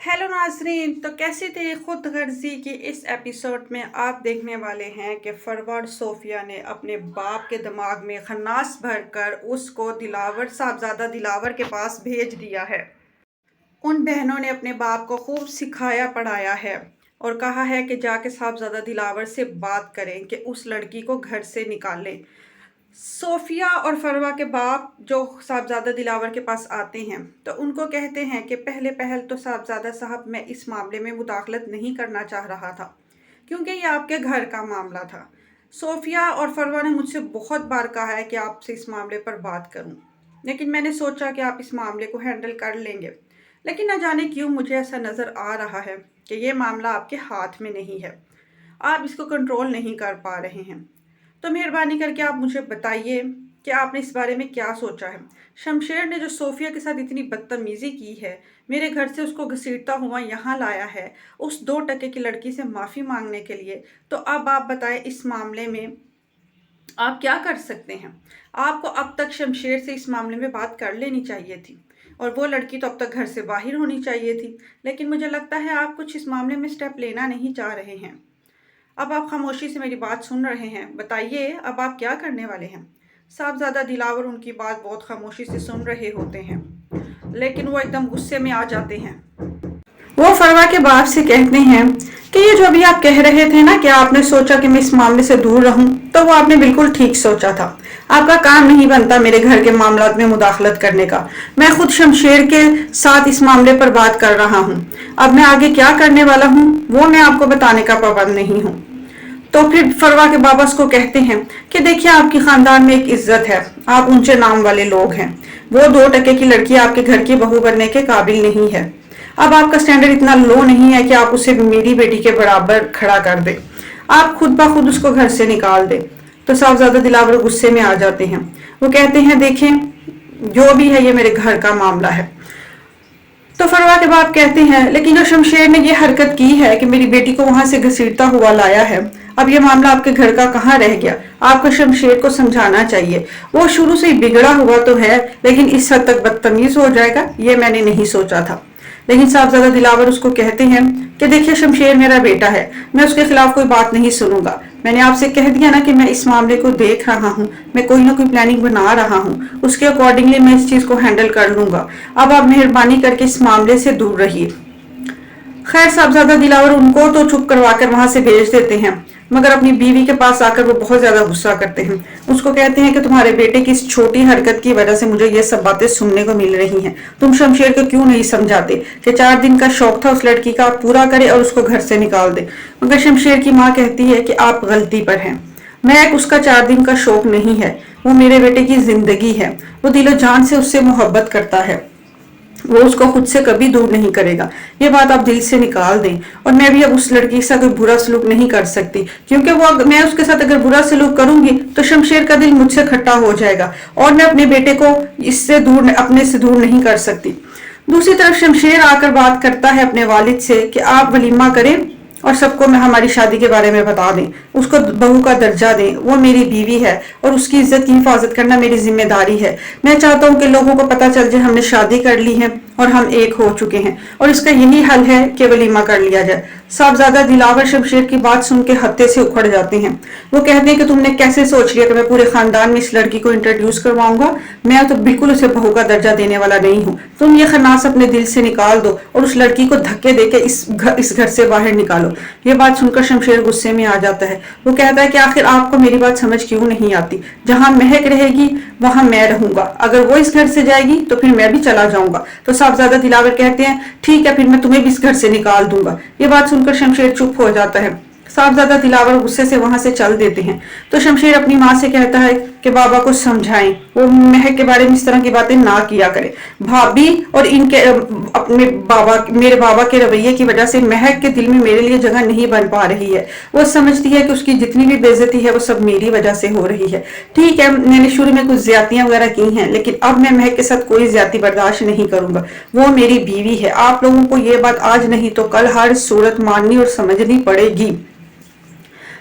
Hello नाजरीन। तो कैसी थी खुद गर्जी की इस एपिसोड में आप देखने वाले हैं कि फरवा सोफिया ने अपने बाप के दिमाग में खन्नास भरकर उसको दिलावर साहबजादा दिलावर के पास भेज दिया है। उन बहनों ने अपने बाप को खूब सिखाया पढ़ाया है और कहा है कि जाके साहबजादा दिलावर से बात करें कि उस लड़की को घर से निकालें। सोफिया और फरवा के बाप जो साहबजादा दिलावर के पास आते हैं तो उनको कहते हैं कि पहले पहल तो साहबजादा साहब मैं इस मामले में मुदाखलत नहीं करना चाह रहा था क्योंकि ये आपके घर का मामला था। सोफिया और फरवा ने मुझसे बहुत बार कहा है कि आपसे इस मामले पर बात करूं, लेकिन मैंने सोचा कि आप इस मामले को हैंडल कर लेंगे। लेकिन न जाने क्यों मुझे ऐसा नज़र आ रहा है कि ये मामला आपके हाथ में नहीं है, आप इसको कंट्रोल नहीं कर पा रहे हैं। तो मेहरबानी करके आप मुझे बताइए कि आपने इस बारे में क्या सोचा है। शमशेर ने जो सोफिया के साथ इतनी बदतमीज़ी की है, मेरे घर से उसको घसीटता हुआ यहाँ लाया है उस 2 टके की लड़की से माफ़ी मांगने के लिए, तो अब आप बताएं इस मामले में आप क्या कर सकते हैं। आपको अब तक शमशेर से इस मामले में बात कर लेनी चाहिए थी और वो लड़की तो अब तक घर से बाहर होनी चाहिए थी, लेकिन मुझे लगता है आप कुछ इस मामले में स्टेप लेना नहीं चाह रहे हैं। अब आप खामोशी से मेरी बात सुन रहे हैं, बताइए अब आप क्या करने वाले हैं। साहबजादा दिलावर उनकी बात बहुत खामोशी से सुन रहे होते हैं, लेकिन वो एकदम गुस्से में आ जाते हैं। वो फरवा के बाप से कहते हैं कि ये जो अभी आप कह रहे थे ना कि आपने सोचा कि मैं इस मामले से दूर रहूं, तो वो आपने बिल्कुल ठीक सोचा था। आपका काम नहीं बनता मेरे घर के मामलात में मुदाखलत करने का। मैं खुद शमशेर के साथ इस मामले पर बात कर रहा हूं। अब मैं आगे क्या करने वाला हूं वो मैं आपको बताने का पाबंद नहीं हूं। तो फिर फरवा के बाबा उसको कहते हैं कि देखिए आपकी खानदान में एक इज्जत है, आप ऊंचे नाम वाले लोग हैं। वो 2 टके की लड़की आपके घर की बहू बनने के काबिल नहीं है। अब आपका स्टैंडर्ड इतना लो नहीं है कि आप उसे मेरी बेटी के बराबर खड़ा कर दे। आप खुद ब खुद उसको घर से निकाल दे। तो साहबजादा दिलावर गुस्से में आ जाते हैं। वो कहते हैं देखें जो भी है ये मेरे घर का मामला है। तो फरवा के बाप कहते हैं लेकिन जो शमशेर ने ये हरकत की है कि मेरी बेटी को वहां से घसीटता हुआ लाया है, अब ये मामला आपके घर का कहाँ रह गया। आपको शमशेर को समझाना चाहिए। वो शुरू से ही बिगड़ा हुआ तो है, लेकिन इस हद तक बदतमीज हो जाएगा ये मैंने नहीं सोचा था। लेकिन साहबजादा दिलावर उसको कहते हैं कि देखिए शमशेर मेरा बेटा है, मैं उसके खिलाफ कोई बात नहीं सुनूंगा। मैंने आपसे कह दिया ना कि मैं इस मामले को देख रहा हूँ, मैं कोई ना कोई प्लानिंग बना रहा हूँ, उसके अकॉर्डिंगली मैं इस चीज को हैंडल कर लूंगा। अब आप मेहरबानी करके इस मामले से दूर रहिए। खैर साहबजादा दिलावर उनको तो चुप करवा कर वहां से भेज देते हैं, मगर अपनी बीवी के पास आकर वो बहुत ज्यादा गुस्सा करते हैं। उसको कहते हैं कि तुम्हारे बेटे की इस छोटी हरकत की वजह से मुझे ये सब बातें सुनने को मिल रही हैं। तुम शमशेर को क्यों नहीं समझाते कि 4 दिन का शौक था उस लड़की का, पूरा करे और उसको घर से निकाल दे। मगर शमशेर की माँ कहती है कि आप गलती पर हैं। मैं उसका 4 दिन का शौक नहीं है, वो मेरे बेटे की जिंदगी है। वो दिलो जान से उससे मोहब्बत करता है, वो उसको खुद से कभी दूर नहीं करेगा। ये बात आप दिल से निकाल दें। और मैं भी अब उस लड़की के साथ कोई बुरा सलूक नहीं कर सकती, क्योंकि मैं उसके साथ अगर बुरा सलूक करूंगी तो शमशेर का दिल मुझसे खट्टा हो जाएगा और मैं अपने बेटे को इससे दूर अपने से दूर नहीं कर सकती। दूसरी तरफ शमशेर आकर बात करता है अपने वालिद से कि आप वलीमा करें और सबको मैं हमारी शादी के बारे में बता दें, उसको बहू का दर्जा दें। वो मेरी बीवी है और उसकी इज्जत की हिफाजत करना मेरी जिम्मेदारी है। मैं चाहता हूँ कि लोगों को पता चल जाए हमने शादी कर ली है और हम एक हो चुके हैं, और इसका यही हल है कि वलीमा कर लिया जाए। साहबजादा दिलावर शमशेर की बात सुन के हत्थे से उखड़ जाते हैं। वो कहते हैं कि तुमने कैसे सोच लिया कि मैं पूरे खानदान में इस लड़की को इंट्रोड्यूस करवाऊंगा। मैं तो बिल्कुल उसे बहू का दर्जा देने वाला नहीं हूँ। तुम ये खन्नास अपने दिल से निकाल दो और उस लड़की को धक्के देके इस घर से बाहर निकालो। ये बात सुनकर शमशेर गुस्से में आ जाता है। वो कहता है कि आखिर आपको मेरी बात समझ क्यों नहीं आती। जहां महक रहेगी वहां मैं रहूंगा, अगर वो इस घर से जाएगी तो फिर मैं भी चला जाऊंगा। तो साहबजादा दिलावर कहते हैं ठीक है, फिर मैं तुम्हें भी इस घर से निकाल दूंगा। ये बात सुनकर शमशेर चुप हो जाता है। साहबजादा दिलावर गुस्से से वहां से चल देते हैं। तो शमशेर अपनी माँ से कहता है कि बाबा को समझाएं, वो महक के बारे में इस तरह की बातें ना किया करे। भाभी और इनके मेरे बाबा के रवैये की वजह से महक के दिल में मेरे लिए जगह नहीं बन पा रही है। वो समझती है कि उसकी जितनी भी बेइज्जती है वो सब मेरी वजह से हो रही है। ठीक है, मैंने शुरू में कुछ ज्यादतियां वगैरह की हैं, लेकिन अब मैं महक के साथ कोई ज्यादती बर्दाश्त नहीं करूंगा। वो मेरी बीवी है। आप लोगों को ये बात आज नहीं तो कल हर सूरत माननी और समझनी पड़ेगी।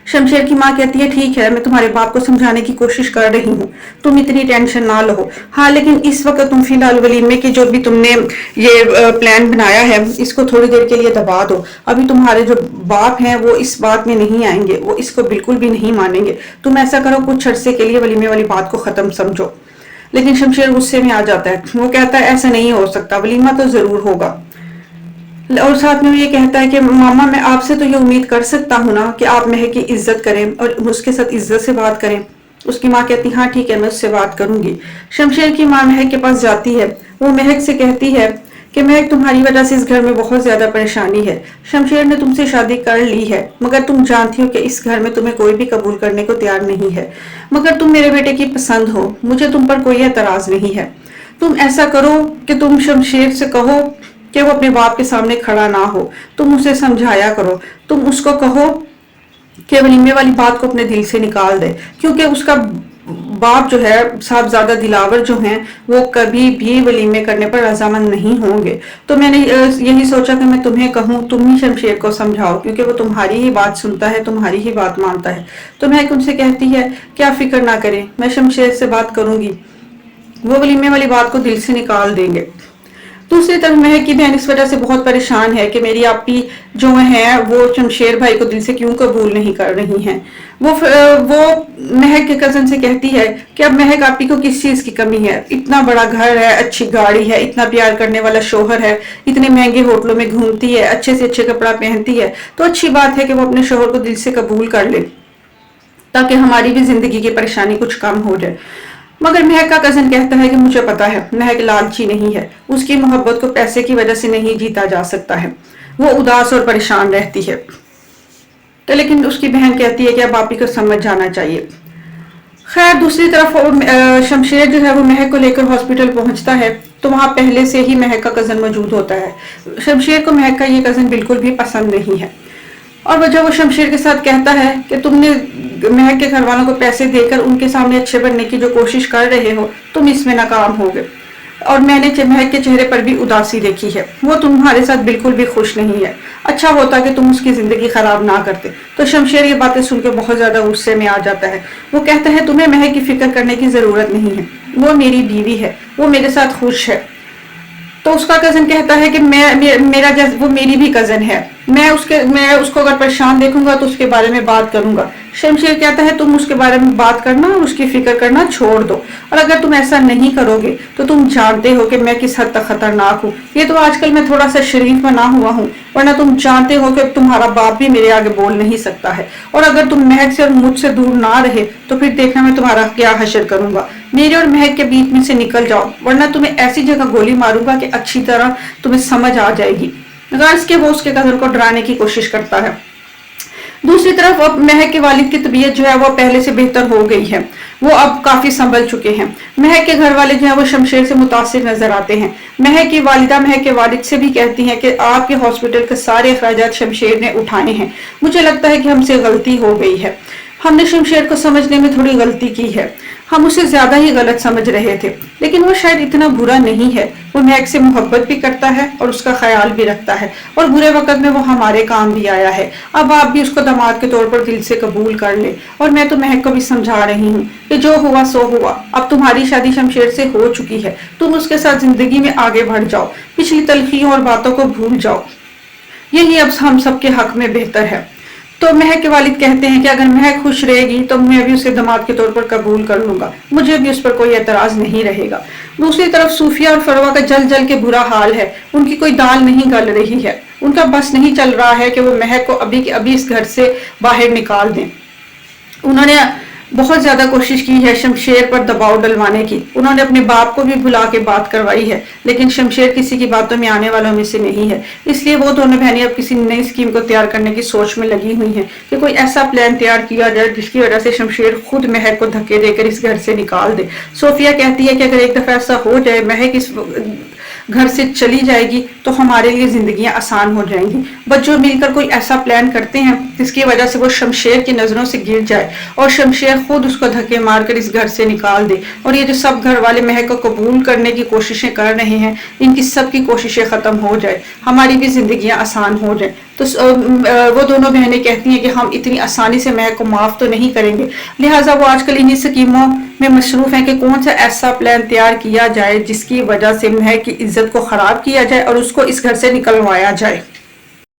शमशेर की माँ कहती है ठीक है, मैं तुम्हारे बाप को समझाने की कोशिश कर रही हूँ, तुम इतनी टेंशन ना लो। हाँ लेकिन इस वक्त तुम फिलहाल वलीमे के जो भी तुमने ये प्लान बनाया है इसको थोड़ी देर के लिए दबा दो। अभी तुम्हारे जो बाप हैं वो इस बात में नहीं आएंगे, वो इसको बिल्कुल भी नहीं मानेंगे। तुम ऐसा करो कुछ अरसे के लिए वलीमे वाली बात को खत्म समझो। लेकिन शमशेर गुस्से में आ जाता है, वो कहता है ऐसा नहीं हो सकता, वलीमा तो जरूर होगा। और साथ में ये कहता है कि मामा मैं आपसे तो ये उम्मीद कर सकता हूँ ना कि आप महक की इज्जत करें और उसके साथ इज्जत से बात करें। उसकी माँ कहती हाँ ठीक है, मैं उससे बात करूंगी। शमशेर की माँ महक के पास जाती है, वो महक से कहती है कि महक तुम्हारी वजह से इस घर में बहुत ज्यादा परेशानी है। शमशेर ने तुमसे शादी कर ली है मगर तुम जानती हो कि इस घर में तुम्हें कोई भी कबूल करने को तैयार नहीं है, मगर तुम मेरे बेटे की पसंद हो, मुझे तुम पर कोई एतराज नहीं है। तुम ऐसा करो कि तुम शमशेर से कहो कि वो अपने बाप के सामने खड़ा ना हो, तुम उसे समझाया करो, तुम उसको कहो कि वलीमे वाली बात को अपने दिल से निकाल दे, क्योंकि उसका बाप जो है साहबजादा दिलावर जो हैं वो कभी भी वलीमे करने पर रजामंद नहीं होंगे। तो मैंने यही सोचा कि मैं तुम्हें कहूँ, तुम ही शमशेर को समझाओ, क्योंकि वो तुम्हारी ही बात सुनता है, तुम्हारी ही बात मानता है। तो महक उनसे कहती है क्या फिक्र ना करें, मैं शमशेर से बात करूंगी, वो वलीमे वाली बात को दिल से निकाल देंगे। दूसरी तरफ महक की बहन इस वजह से बहुत परेशान है कि मेरी आपी जो है वो शमशेर भाई को दिल से क्यों कबूल नहीं कर रही हैं। वो महक के कजन से कहती है कि अब महक आपी को किस चीज की कमी है, इतना बड़ा घर है, अच्छी गाड़ी है, इतना प्यार करने वाला शोहर है, इतने महंगे होटलों में घूमती है, अच्छे से अच्छे कपड़ा पहनती है, तो अच्छी बात है कि वो अपने शोहर को दिल से कबूल कर ले ताकि हमारी भी जिंदगी की परेशानी कुछ कम हो जाए। मगर महक का कजन कहता है कि मुझे पता है महक लालची नहीं है, उसकी मोहब्बत को पैसे की वजह से नहीं जीता जा सकता है, वो उदास और परेशान रहती है। तो लेकिन उसकी बहन कहती है कि अब आपी को समझ जाना चाहिए। खैर दूसरी तरफ शमशेर जो है वो महक को लेकर हॉस्पिटल पहुंचता है, तो वहां पहले से ही महक का कजन मौजूद होता है। शमशेर को महक का ये कजन बिल्कुल भी पसंद नहीं है और वजह वो शमशेर के साथ कहता है कि तुमने महक के घर वालों को पैसे देकर उनके सामने अच्छे बनने की जो कोशिश कर रहे हो तुम इसमें नाकाम हो गए, और मैंने महक के चेहरे पर भी उदासी देखी है, वो तुम्हारे साथ बिल्कुल भी खुश नहीं है, अच्छा होता कि तुम उसकी जिंदगी खराब ना करते। तो शमशेर ये बातें सुनकर बहुत ज्यादा गुस्से में आ जाता है। वो कहता है तुम्हें महक की फिक्र करने की जरूरत नहीं है, वो मेरी बीवी है, वो मेरे साथ खुश है। तो उसका कजन कहता है कि वो मेरी भी कजन है, मैं उसको अगर परेशान देखूंगा तो उसके बारे में बात करूंगा। शमशेर कहता है तुम उसके बारे में बात करना और उसकी फिक्र करना छोड़ दो, और अगर तुम ऐसा नहीं करोगे तो तुम जानते हो कि मैं किस हद तक खतरनाक हूँ। ये तो आजकल मैं थोड़ा सा शरीफ बना हुआ हूँ, वरना तुम जानते हो कि तुम्हारा बाप भी मेरे आगे बोल नहीं सकता है, और अगर तुम महक से और मुझसे दूर ना रहे तो फिर देखना मैं तुम्हारा क्या हशर करूंगा। मेरे और महक के बीच में से निकल जाओ, वरना तुम्हें ऐसी जगह गोली मारूंगा कि अच्छी तरह तुम्हें समझ आ जाएगी। गर्ज के वो उसके कजन को डराने की कोशिश करता है। दूसरी तरफ अब महक के वालिद की तबीयत जो है वो पहले से बेहतर हो गई है, वो अब काफी संभल चुके हैं। महक के घर वाले जो है वो शमशेर से मुतासिर नजर आते हैं। महक की वालिदा महक के वालिद से भी कहती हैं कि आपके हॉस्पिटल के सारे अखराजात शमशेर ने उठाए हैं, मुझे लगता है कि हमसे गलती हो गई है, हमने शमशेर को समझने में थोड़ी गलती की है, हम उसे ज्यादा ही गलत समझ रहे थे, लेकिन वो शायद इतना बुरा नहीं है, वो महक से मोहब्बत भी करता है और उसका ख्याल भी रखता है, और बुरे वक्त में वो हमारे काम भी आया है। अब आप भी उसको दामाद के तौर पर दिल से कबूल कर ले, और मैं तो महक को भी समझा रही हूँ कि जो हुआ सो हुआ, अब तुम्हारी शादी शमशेर से हो चुकी है, तुम उसके साथ जिंदगी में आगे बढ़ जाओ, पिछली तलखियों और बातों को भूल जाओ, यही अब हम सबके हक में बेहतर है। तो महक के वालिद कहते हैं कि अगर महक खुश रहेगी तो मैं भी उसे दामाद के तौर पर कबूल कर लूंगा, मुझे भी उस पर कोई एतराज नहीं रहेगा। दूसरी तरफ सूफिया और फरवा का जल जल के बुरा हाल है, उनकी कोई दाल नहीं गल रही है, उनका बस नहीं चल रहा है कि वो महक को अभी के अभी इस घर से बाहर निकाल दें। उन्होंने बहुत ज्यादा कोशिश की है शमशेर पर दबाव डलवाने की, उन्होंने अपने बाप को भी बुला के बात करवाई है, लेकिन शमशेर किसी की बातों में आने वालों में से नहीं है। इसलिए वो दोनों बहनें अब किसी नई स्कीम को तैयार करने की सोच में लगी हुई हैं कि कोई ऐसा प्लान तैयार किया जाए जिसकी वजह से शमशेर खुद महक को धक्के देकर इस घर से निकाल दे। सोफिया कहती है कि अगर एक दफा ऐसा हो जाए, महक इस گھر سے چلی جائے گی تو ہمارے لیے زندگیاں آسان ہو جائیں گی۔ بچوں مل کر کوئی ایسا پلان کرتے ہیں جس کی وجہ سے وہ شمشیر کی نظروں سے گر جائے اور شمشیر خود اس کو دھکے مار کر اس گھر سے نکال دے، اور یہ جو سب گھر والے مہک کو قبول کرنے کی کوششیں کر رہے ہیں، ان کی سب کی کوششیں ختم ہو جائے، ہماری بھی زندگیاں آسان ہو جائیں۔ تو وہ دونوں بہنیں کہتی ہیں کہ ہم اتنی آسانی سے مہک کو معاف تو نہیں کریں گے، لہٰذا وہ آج کل انہی سکیموں میں مصروف ہیں کہ کون سا ایسا پلان تیار کیا جائے جس کی وجہ سے مہک کی عزت کو خراب کیا جائے اور اس کو اس گھر سے نکلوایا جائے۔